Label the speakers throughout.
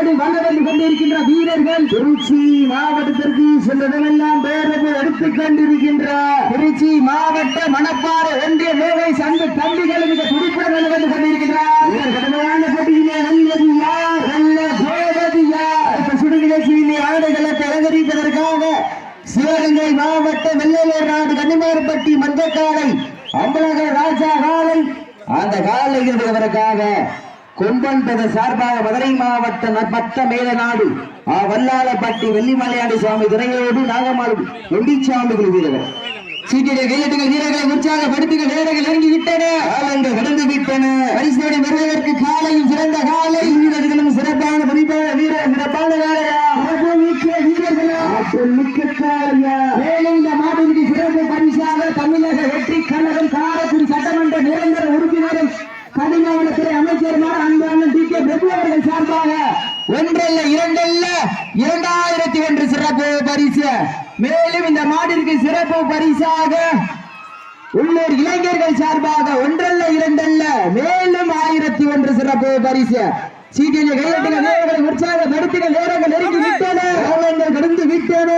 Speaker 1: ஓடி வளர்ந்து கொண்டிருக்கின்ற வீரர்கள் திருச்சி மாவட்டத்திற்கு சென்றதெல்லாம் பேரவை எடுத்துக் கொண்டிருக்கின்ற திருச்சி மாவட்ட மணப்பாறை ஒன்றிய மேலை சங்க தம்பிகள் மிக துடிப்புடன் வளர்ந்து கொண்டிருக்கின்றார். கடுமையான போட்டியிலே வெல்வது யார், வெல்ல போவது யார்? சுடு நிகழ்ச்சியிலே ஆடுகளை அலங்கரிப்பதற்காக சிவகங்கை மாவட்ட வெள்ளையர் நாடு கன்னிமார்பட்டி மஞ்சக்காலை அம்பலக ராஜா காலை அந்த காலை இருந்தவருக்காக கொம்பன் சார்பாக மதுரை மாவட்ட மத்த மேல நாடு வல்லாளப்பட்டி வெள்ளிமலையாடி சுவாமி துறையோடு நாகமாடு ஒண்டிச்சாமி வீரர்கள் சீட்டிலே கையெட்டுங்கள் வீரர்களை உற்சாகப்படுத்துங்கள். வீரர்கள் இறங்கி விட்டன, காலங்கள் கடந்து விட்டன. பரிசோடு வருவதற்கு காலையும் சிறந்த காலை வீரர்களும் சிறப்பான குறிப்பான வீரர் சிறப்பான வேலையா வீரர்களா மிக்க காலையா வேலை இந்த மாநில சிறப்பு பரிசாக தமிழக வெற்றி கழகம் காரைக்குடி சட்டமன்ற நிரந்தர உறுப்பினரும் கனிமவளத்துறை அமைச்சருமான அன்பான டி கே பிரபு அவர்கள் சார்பாக ஒன்றல்ல இரண்டல்ல 2001 சிறப்பு பரிசு. மேலும் இந்த மாடிற்கு சிறப்பு பரிசாக உள்ளூர் இளைஞர்கள் சார்பாக ஒன்றல்ல இரண்டல்ல மேலும் 1001 சிறப்பு பரிசு. சீட்டிலே கையெட்டுங்கள் வீரர்களை உற்சாகப்படுத்துங்கள். வீரர்கள் நெருங்கி விட்டன, காலங்கள் கடந்து விட்டன.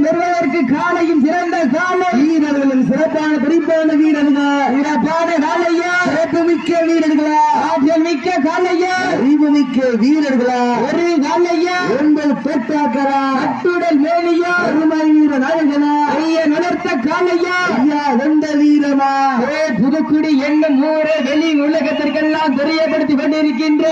Speaker 1: வருவதற்கு காலையும் சிறந்த காலை வீரர்களும் சிறப்பான குறிப்பான வீரர்கள் சிறப்பான காலையா சிறப்பு மிக்க வீரர்களா ஆற்றல் மிக்க காலையா அறிவு மிக்க வீரர்களா ஒரு காலையா உங்கள் பெற்றாக்கரா அட்டுடல் மேலியா அருமை வீர நாயகனா ஐய நலர்த்த காலையா ஐயா வெந்த வீரமா புதுக்குடி என்னும் ஊரே வெளி உலகத்திற்கெல்லாம் தெரியப்படுத்தி கொண்டிருக்கின்ற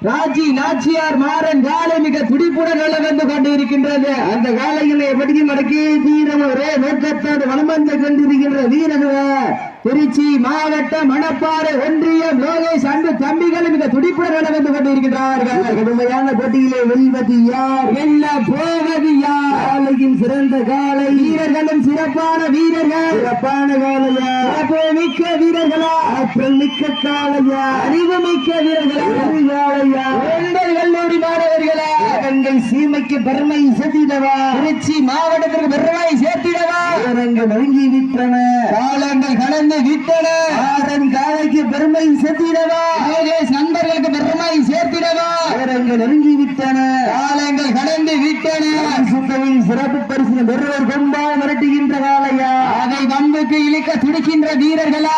Speaker 1: ராஜி நாச்சியார் மாறன் காலை மிக துடிப்புடன் வந்து கொண்டிருக்கின்றது. அந்த காலைகளை எப்படி மடக்கி வீரம் ஒரே நோக்கத்தோடு வளம் வந்து கொண்டிருக்கின்ற வீரர்கள் திருச்சி மாவட்ட மணப்பாறை ஒன்றியம் லோகேஷ் அன்பு தம்பிகள் மிக துடிப்புடன் வந்து கொண்டிருக்கின்றார்கள். கடுமையான போட்டியிலே வெல்வது யார், வெல்ல போவது யார்? காலையின் சிறந்த காலை வீரர்களும் சிறப்பான வீரர்கள் சிறப்பான காலையா மிக்க வீரர்களா ஆற்றல் மிக்க காலையா அறிவு மிக்க வீரர்களா காலையா கல்லூரி மாணவர்களா எங்கள் சீமைக்கு பெருமை சேர்த்திடவா திருச்சி மாவட்டத்திற்கு பெருமை சேர்த்திடவா நெருங்கி விட்டன, காலங்கள் கடந்து விட்டன. ஆரன் காலைக்கு பெருமை சேர்த்திடவா நண்பர்களுக்கு பெருமை சேர்த்திடவா நெருங்கி விட்டன, காலங்கள் கடந்து விட்டன. சுத்தவின் சிறப்பு பரிசு பெறுவர் கொம்பா மிரட்டுகின்ற காலையா அதை வம்புக்கு இழுக்க துடிக்கின்ற வீரர்களா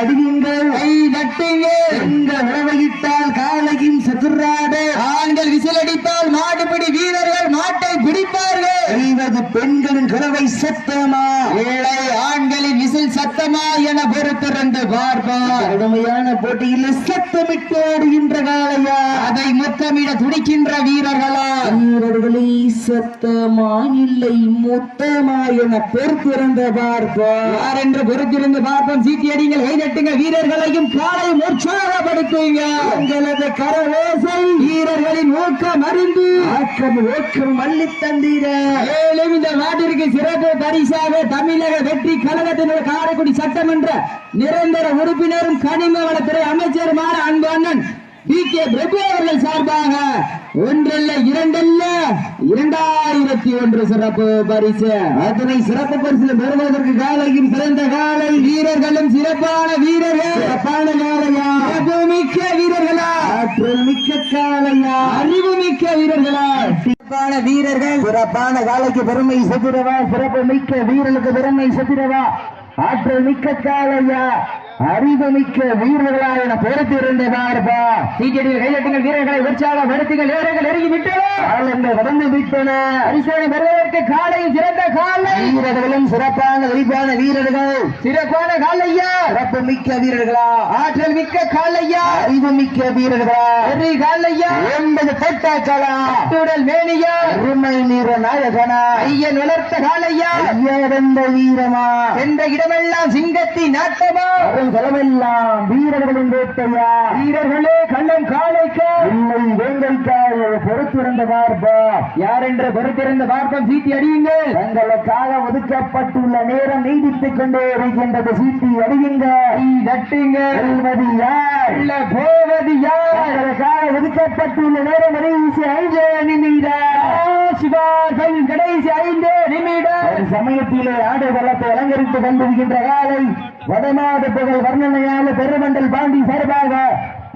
Speaker 1: அடியுங்கள் கை தட்டுங்கள். இந்த உறவையிட்டால் காலையும் சதுராடு ஆண்கள் விசிலடித்தால் மாடுபிடி வீரர்கள் மாட்டை பிடிப்பார்கள். செய்வது பெண்களின் குறவை சத்தமா ஏழை ஆண்களின் விசில் சத்தமா என பொறுத்திருந்து பார்ப்பார். கடுமையான போட்டியில் சத்தமிட்டு ஆடுகின்ற காலையா அதை முத்தமிட துடிக்கின்ற வீரர்களா வீரர்களை சத்தமா இல்லை மொத்தமா என பொறுத்திருந்து பார்ப்போம். யார் என்று பொறுத்திருந்து பார்ப்போம். சீட்டியடிங்கள் கைதட்டுங்கள் வீரர்களையும் காலையும் உற்சாகப்படுத்துங்க. எங்களது கரவேசை வீரர்களின் ஊக்கம் அறிந்து ஆக்கம் ஊக்கம் மல்லி தந்தீர. மேலும் இந்த நாட்டிற்கு சிறப்பு பரிசாக தமிழக வெற்றி கழகத்தினுடைய காரைக்குடி சட்டமன்ற நிரந்தர உறுப்பினரும் கனிம வளத்துறை அமைச்சருமான அன்பு அண்ணன் டி கே பிரபு அவர்கள் சார்பாக ஒன்றல்ல இரண்டல்ல 2001 சிறப்பு பரிசு. அத்தனை சிறப்பு பரிசு பெறுவதற்கு காலையும் சிறந்த காலை வீரர்களும் சிறப்பான வீரர்கள் சிறப்பான காலையா சிறப்பு மிக்க வீரர்களா ஆற்றல் மிக்க காலையா அறிவு மிக்க வீரர்களா சிறப்பான வீரர்கள் சிறப்பான காலைக்கு பெருமை செத்திரவா சிறப்பு மிக்க வீரர்களுக்கு பெருமை செத்திரவா ஆற்றல் மிக்க காலையா அறிவு மிக்க வீரர்களா என பொறுத்து இருந்ததார்பா. சீட்டியில் கையெட்டுங்கள் வீரர்களை உற்சாகப்படுத்துங்கள். வீரர்கள் நெருங்கி விட்டன, கடந்து விட்டன. பரிசோதனை பெறுவதற்கு காலையும் சிறந்த காலை வீரர்களும் சிறப்பான வெளிப்பான வீரர்கள் சிறப்பான காலையா சிறப்பு மிக்க வீரர்களா ஆற்றல் மிக்க காலையா அறிவு மிக்க வீரர்களா ஒரு காலையா 80 தொட்டாக்களா அட்டுடல் மேனியா உரிமை நீர நாயகனா ஐயன் வளர்த்த காலையா ஐயந்த வீரமா என்ற இடமெல்லாம் சிங்கத்தின் நாட்டமா களமெல்லாம் வீரர்களின் வேட்டையா வீரர்களே கள்ளம் காலைக்க உண்மை வேங்கைக்காக பொறுத்திருந்த பார்ப்பா யார் என்று பொறுத்திருந்த பார்ப்போம். சீட்டி அடியுங்கள். தங்களுக்காக ஒதுக்கப்பட்டுள்ள நேரம் நீடித்துக் கொண்டே இருக்கின்றது. சீட்டி அடியுங்கள் நட்டுங்கள் யார் இல்ல போவது யார் தங்களுக்காக ஒதுக்கப்பட்டுள்ள நேரம் கடைசி 5 நிமிடம் சிவாசன் கடைசி 5 நிமிடம் சமயத்திலே ஆடு வளத்தை அலங்கரித்துக் கொண்டிருக்கின்ற காலை வடநாடு புகழ் வர்ணனையாளர் பெருமண்டல் பாண்டி சார்பாக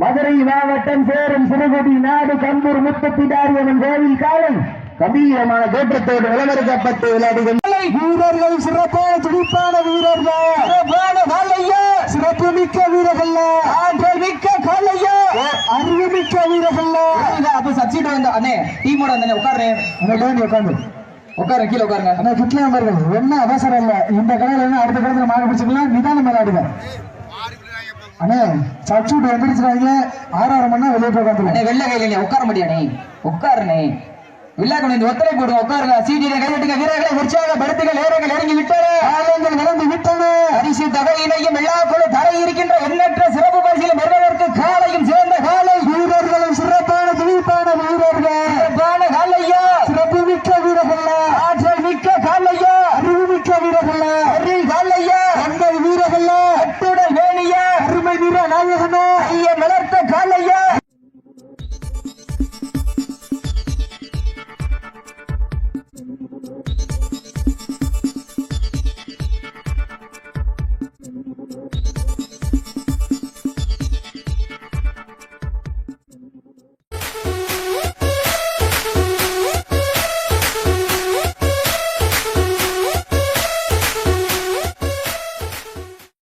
Speaker 1: மதுரை மாவட்டம் சேரும் சிறுகுடி நாடு கம்பூர் முத்துப்பிடாரியம்மன் கோவில் காலம் கம்பீரமான தோற்றத்தோடு விளம்பரப்பட்டு விளையாடுகின்ற வீரர்கள் சிறப்பான துடிப்பான வீரர்கள் சிறப்பு மிக்க வீரர்கள் ஆற்றல் மிக்க காலையா அறிவு மிக்க வீரர்கள் அப்ப சப்சிடி வந்த அண்ணே டீமோட அண்ணே உட்காருங்க உட்காரு கீழே உட்காருங்க ஆனா கிட்ல நம்பர்கள் என்ன அவசரம் இல்ல இந்த கடையில என்ன அடுத்த கடையில மாடு பிடிச்சிக்கலாம் நிதானம் விளையாடுங்க அண்ணே சப்சிடி வந்துருச்சுறாங்க 6 மணி நேரம் வெளியே போய் உட்காந்து வெள்ள கையில உட்கார முடியானே உட்காருனே வில்லாக்கணும் இந்த ஒத்தரை போடுவோம் உட்காருங்க சீட்டியை கைவிட்டுங்க வீரர்களை உற்சாகப்படுத்துகள் ஏறங்கள் இறங்கி விட்டன ஆலங்கள் விளந்து விட்டன அரிசி தகையினையும் எல்லா குழு தரை இருக்கின்ற எண்ணற்ற சிறப்பு பரிசிலும் பெறுவதற்கு காலையும் சேர்ந்த காலை வீரர்களும் சிறப்பான துணிப்பான வீரர்கள்